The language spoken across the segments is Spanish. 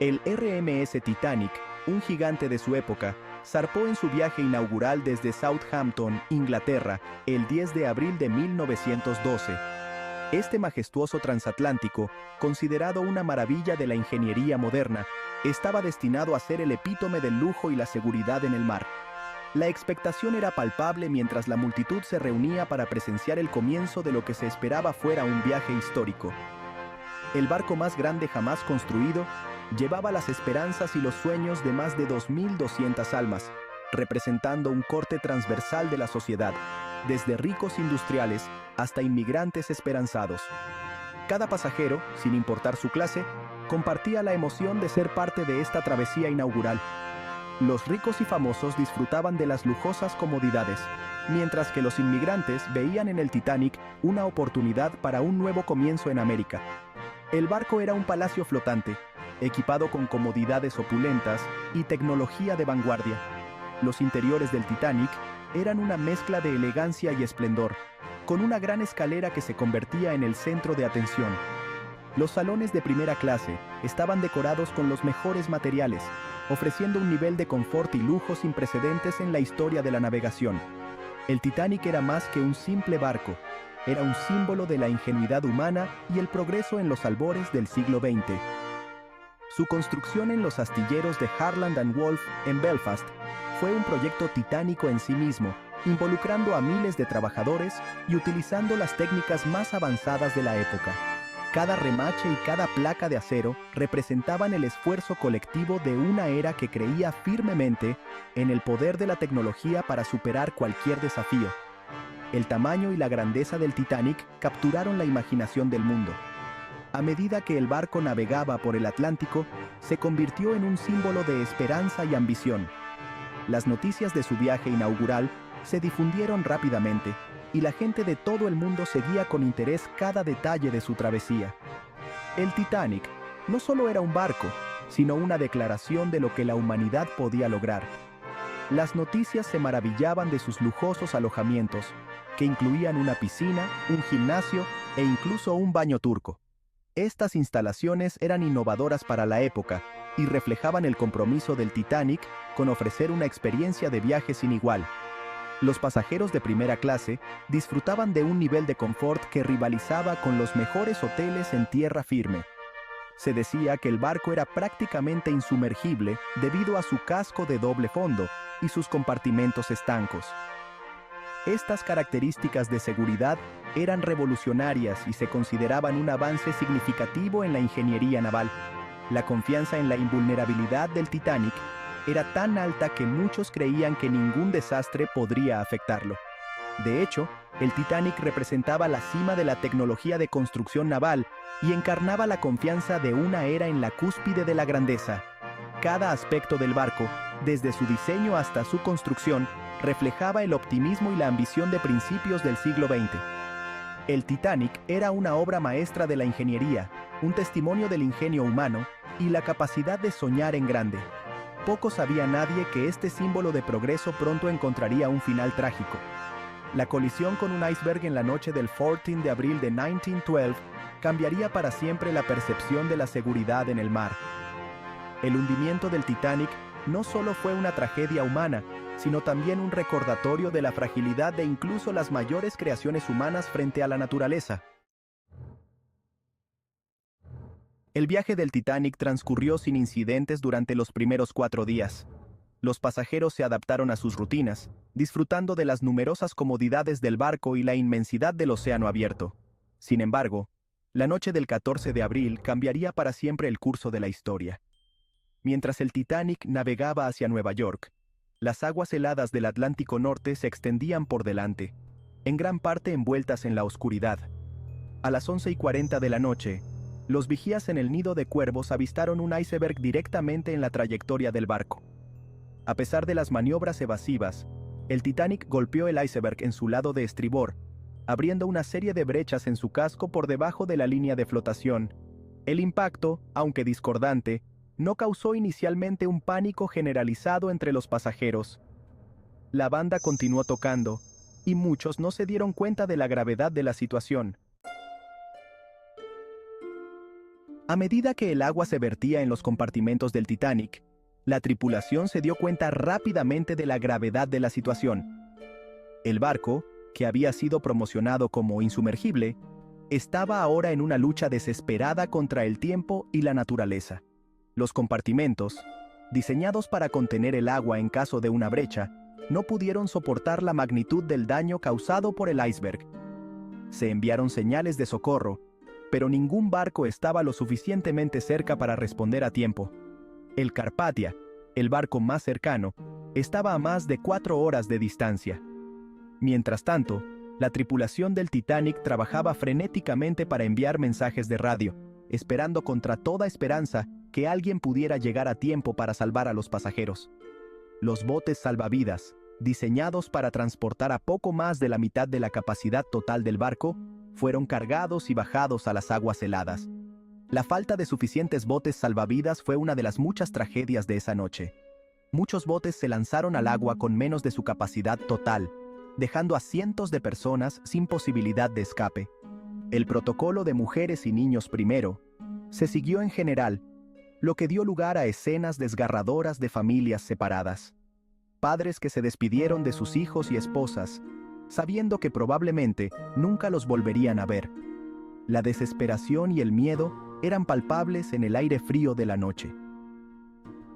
El RMS Titanic, un gigante de su época, zarpó en su viaje inaugural desde Southampton, Inglaterra, el 10 de abril de 1912. Este majestuoso transatlántico, considerado una maravilla de la ingeniería moderna, estaba destinado a ser el epítome del lujo y la seguridad en el mar. La expectación era palpable mientras la multitud se reunía para presenciar el comienzo de lo que se esperaba fuera un viaje histórico. El barco más grande jamás construido llevaba las esperanzas y los sueños de más de 2.200 almas, representando un corte transversal de la sociedad, desde ricos industriales hasta inmigrantes esperanzados. Cada pasajero, sin importar su clase, compartía la emoción de ser parte de esta travesía inaugural. Los ricos y famosos disfrutaban de las lujosas comodidades, mientras que los inmigrantes veían en el Titanic una oportunidad para un nuevo comienzo en América. El barco era un palacio flotante, equipado con comodidades opulentas y tecnología de vanguardia. Los interiores del Titanic eran una mezcla de elegancia y esplendor, con una gran escalera que se convertía en el centro de atención. Los salones de primera clase estaban decorados con los mejores materiales, ofreciendo un nivel de confort y lujo sin precedentes en la historia de la navegación. El Titanic era más que un simple barco, era un símbolo de la ingenuidad humana y el progreso en los albores del siglo XX. Su construcción en los astilleros de Harland and Wolff en Belfast fue un proyecto titánico en sí mismo, involucrando a miles de trabajadores y utilizando las técnicas más avanzadas de la época. Cada remache y cada placa de acero representaban el esfuerzo colectivo de una era que creía firmemente en el poder de la tecnología para superar cualquier desafío. El tamaño y la grandeza del Titanic capturaron la imaginación del mundo. A medida que el barco navegaba por el Atlántico, se convirtió en un símbolo de esperanza y ambición. Las noticias de su viaje inaugural se difundieron rápidamente, y la gente de todo el mundo seguía con interés cada detalle de su travesía. El Titanic no solo era un barco, sino una declaración de lo que la humanidad podía lograr. Las noticias se maravillaban de sus lujosos alojamientos, que incluían una piscina, un gimnasio e incluso un baño turco. Estas instalaciones eran innovadoras para la época y reflejaban el compromiso del Titanic con ofrecer una experiencia de viaje sin igual. Los pasajeros de primera clase disfrutaban de un nivel de confort que rivalizaba con los mejores hoteles en tierra firme. Se decía que el barco era prácticamente insumergible debido a su casco de doble fondo y sus compartimentos estancos. Estas características de seguridad eran revolucionarias y se consideraban un avance significativo en la ingeniería naval. La confianza en la invulnerabilidad del Titanic era tan alta que muchos creían que ningún desastre podría afectarlo. De hecho, el Titanic representaba la cima de la tecnología de construcción naval y encarnaba la confianza de una era en la cúspide de la grandeza. Cada aspecto del barco, desde su diseño hasta su construcción, reflejaba el optimismo y la ambición de principios del siglo XX. El Titanic era una obra maestra de la ingeniería, un testimonio del ingenio humano y la capacidad de soñar en grande. Poco sabía nadie que este símbolo de progreso pronto encontraría un final trágico. La colisión con un iceberg en la noche del 14 de abril de 1912 cambiaría para siempre la percepción de la seguridad en el mar. El hundimiento del Titanic no solo fue una tragedia humana, sino también un recordatorio de la fragilidad de incluso las mayores creaciones humanas frente a la naturaleza. El viaje del Titanic transcurrió sin incidentes durante los primeros 4 días. Los pasajeros se adaptaron a sus rutinas, disfrutando de las numerosas comodidades del barco y la inmensidad del océano abierto. Sin embargo, la noche del 14 de abril cambiaría para siempre el curso de la historia. Mientras el Titanic navegaba hacia Nueva York, las aguas heladas del Atlántico Norte se extendían por delante, en gran parte envueltas en la oscuridad. A las 11:40 de la noche, los vigías en el nido de cuervos avistaron un iceberg directamente en la trayectoria del barco. A pesar de las maniobras evasivas, el Titanic golpeó el iceberg en su lado de estribor, abriendo una serie de brechas en su casco por debajo de la línea de flotación. El impacto, aunque discordante, no causó inicialmente un pánico generalizado entre los pasajeros. La banda continuó tocando, y muchos no se dieron cuenta de la gravedad de la situación. A medida que el agua se vertía en los compartimentos del Titanic, la tripulación se dio cuenta rápidamente de la gravedad de la situación. El barco, que había sido promocionado como insumergible, estaba ahora en una lucha desesperada contra el tiempo y la naturaleza. Los compartimentos, diseñados para contener el agua en caso de una brecha, no pudieron soportar la magnitud del daño causado por el iceberg. Se enviaron señales de socorro, pero ningún barco estaba lo suficientemente cerca para responder a tiempo. El Carpathia, el barco más cercano, estaba a más de 4 horas de distancia. Mientras tanto, la tripulación del Titanic trabajaba frenéticamente para enviar mensajes de radio, esperando contra toda esperanza que alguien pudiera llegar a tiempo para salvar a los pasajeros. Los botes salvavidas, diseñados para transportar a poco más de la mitad de la capacidad total del barco, fueron cargados y bajados a las aguas heladas. La falta de suficientes botes salvavidas fue una de las muchas tragedias de esa noche. Muchos botes se lanzaron al agua con menos de su capacidad total, dejando a cientos de personas sin posibilidad de escape. El protocolo de mujeres y niños primero se siguió en general, lo que dio lugar a escenas desgarradoras de familias separadas. Padres que se despidieron de sus hijos y esposas, sabiendo que probablemente nunca los volverían a ver. La desesperación y el miedo eran palpables en el aire frío de la noche.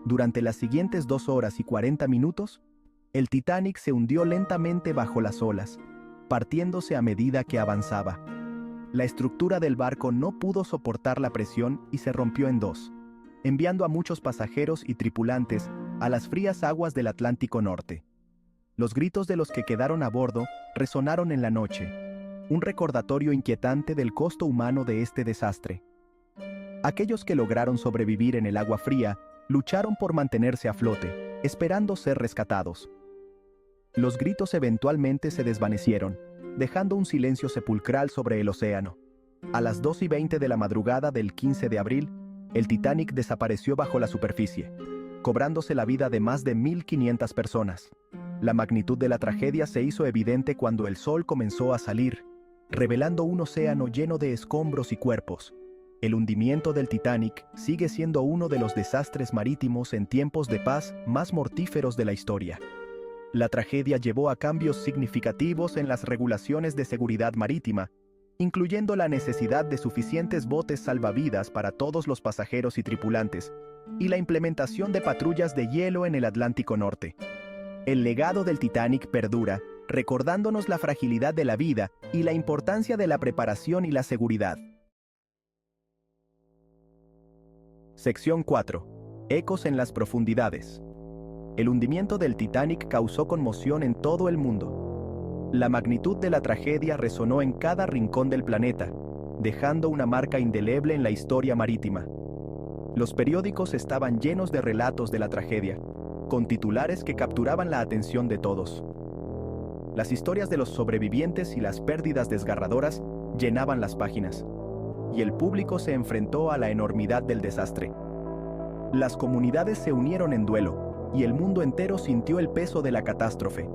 Durante las siguientes 2 horas y 40 minutos, el Titanic se hundió lentamente bajo las olas, partiéndose a medida que avanzaba. La estructura del barco no pudo soportar la presión y se rompió en dos, enviando a muchos pasajeros y tripulantes a las frías aguas del Atlántico Norte. Los gritos de los que quedaron a bordo resonaron en la noche, un recordatorio inquietante del costo humano de este desastre. Aquellos que lograron sobrevivir en el agua fría lucharon por mantenerse a flote, esperando ser rescatados. Los gritos eventualmente se desvanecieron, dejando un silencio sepulcral sobre el océano. A las 2:20 de la madrugada del 15 de abril, el Titanic desapareció bajo la superficie, cobrándose la vida de más de 1.500 personas. La magnitud de la tragedia se hizo evidente cuando el sol comenzó a salir, revelando un océano lleno de escombros y cuerpos. El hundimiento del Titanic sigue siendo uno de los desastres marítimos en tiempos de paz más mortíferos de la historia. La tragedia llevó a cambios significativos en las regulaciones de seguridad marítima, incluyendo la necesidad de suficientes botes salvavidas para todos los pasajeros y tripulantes, y la implementación de patrullas de hielo en el Atlántico Norte. El legado del Titanic perdura, recordándonos la fragilidad de la vida y la importancia de la preparación y la seguridad. Sección 4. Ecos en las profundidades. El hundimiento del Titanic causó conmoción en todo el mundo. La magnitud de la tragedia resonó en cada rincón del planeta, dejando una marca indeleble en la historia marítima. Los periódicos estaban llenos de relatos de la tragedia, con titulares que capturaban la atención de todos. Las historias de los sobrevivientes y las pérdidas desgarradoras llenaban las páginas, y el público se enfrentó a la enormidad del desastre. Las comunidades se unieron en duelo, y el mundo entero sintió el peso de la catástrofe.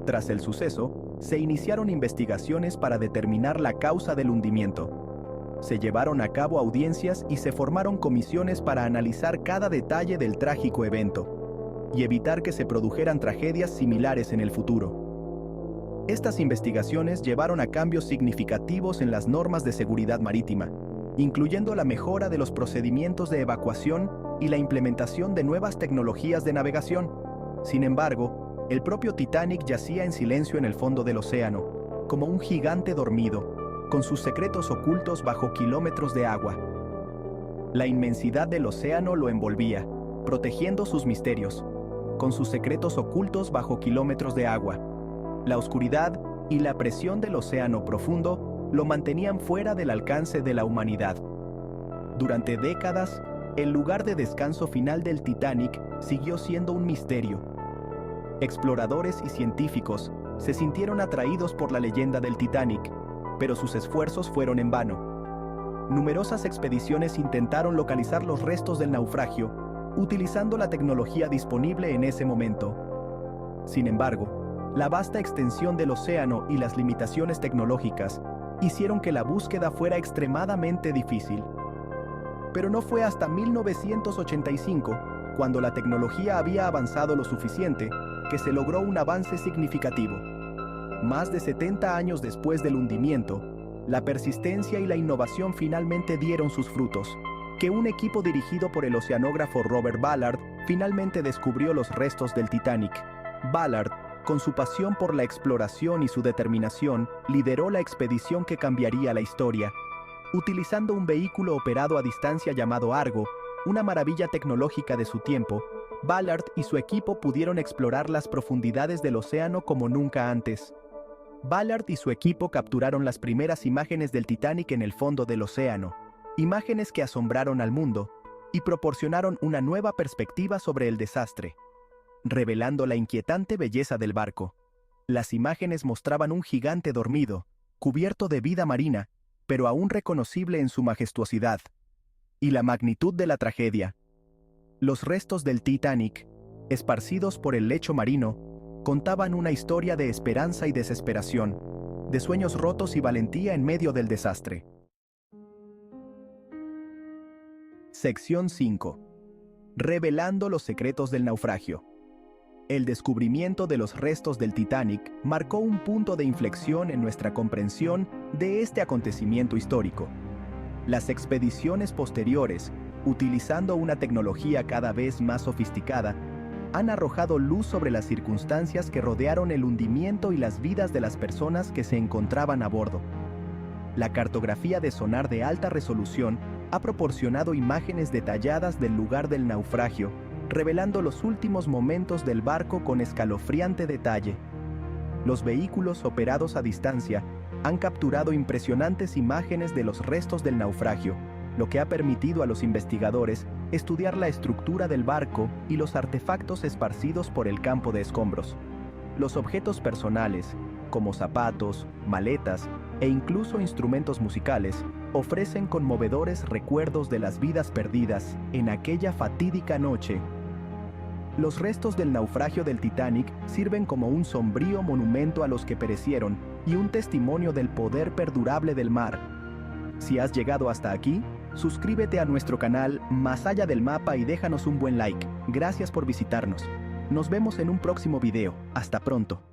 Tras el suceso, se iniciaron investigaciones para determinar la causa del hundimiento. Se llevaron a cabo audiencias y se formaron comisiones para analizar cada detalle del trágico evento y evitar que se produjeran tragedias similares en el futuro. Estas investigaciones llevaron a cambios significativos en las normas de seguridad marítima, incluyendo la mejora de los procedimientos de evacuación y la implementación de nuevas tecnologías de navegación. Sin embargo, el propio Titanic yacía en silencio en el fondo del océano, como un gigante dormido, con sus secretos ocultos bajo kilómetros de agua. La inmensidad del océano lo envolvía, protegiendo sus misterios, con sus secretos ocultos bajo kilómetros de agua. La oscuridad y la presión del océano profundo lo mantenían fuera del alcance de la humanidad. Durante décadas, el lugar de descanso final del Titanic siguió siendo un misterio. Exploradores y científicos se sintieron atraídos por la leyenda del Titanic, pero sus esfuerzos fueron en vano. Numerosas expediciones intentaron localizar los restos del naufragio, utilizando la tecnología disponible en ese momento. Sin embargo, la vasta extensión del océano y las limitaciones tecnológicas hicieron que la búsqueda fuera extremadamente difícil. Pero no fue hasta 1985, cuando la tecnología había avanzado lo suficiente, que se logró un avance significativo. Más de 70 años después del hundimiento, la persistencia y la innovación finalmente dieron sus frutos, que un equipo dirigido por el oceanógrafo Robert Ballard finalmente descubrió los restos del Titanic. Ballard, con su pasión por la exploración y su determinación, lideró la expedición que cambiaría la historia. Utilizando un vehículo operado a distancia llamado Argo, una maravilla tecnológica de su tiempo, Ballard y su equipo pudieron explorar las profundidades del océano como nunca antes. Ballard y su equipo capturaron las primeras imágenes del Titanic en el fondo del océano, imágenes que asombraron al mundo y proporcionaron una nueva perspectiva sobre el desastre, revelando la inquietante belleza del barco. Las imágenes mostraban un gigante dormido, cubierto de vida marina, pero aún reconocible en su majestuosidad, y la magnitud de la tragedia. Los restos del Titanic, esparcidos por el lecho marino, contaban una historia de esperanza y desesperación, de sueños rotos y valentía en medio del desastre. Sección 5. Revelando los secretos del naufragio. El descubrimiento de los restos del Titanic marcó un punto de inflexión en nuestra comprensión de este acontecimiento histórico. Las expediciones posteriores, utilizando una tecnología cada vez más sofisticada, han arrojado luz sobre las circunstancias que rodearon el hundimiento y las vidas de las personas que se encontraban a bordo. La cartografía de sonar de alta resolución ha proporcionado imágenes detalladas del lugar del naufragio, revelando los últimos momentos del barco con escalofriante detalle. Los vehículos operados a distancia han capturado impresionantes imágenes de los restos del naufragio, lo que ha permitido a los investigadores estudiar la estructura del barco y los artefactos esparcidos por el campo de escombros. Los objetos personales, como zapatos, maletas e incluso instrumentos musicales, ofrecen conmovedores recuerdos de las vidas perdidas en aquella fatídica noche. Los restos del naufragio del Titanic sirven como un sombrío monumento a los que perecieron y un testimonio del poder perdurable del mar. Si has llegado hasta aquí, suscríbete a nuestro canal Más Allá del Mapa y déjanos un buen like. Gracias por visitarnos. Nos vemos en un próximo video. Hasta pronto.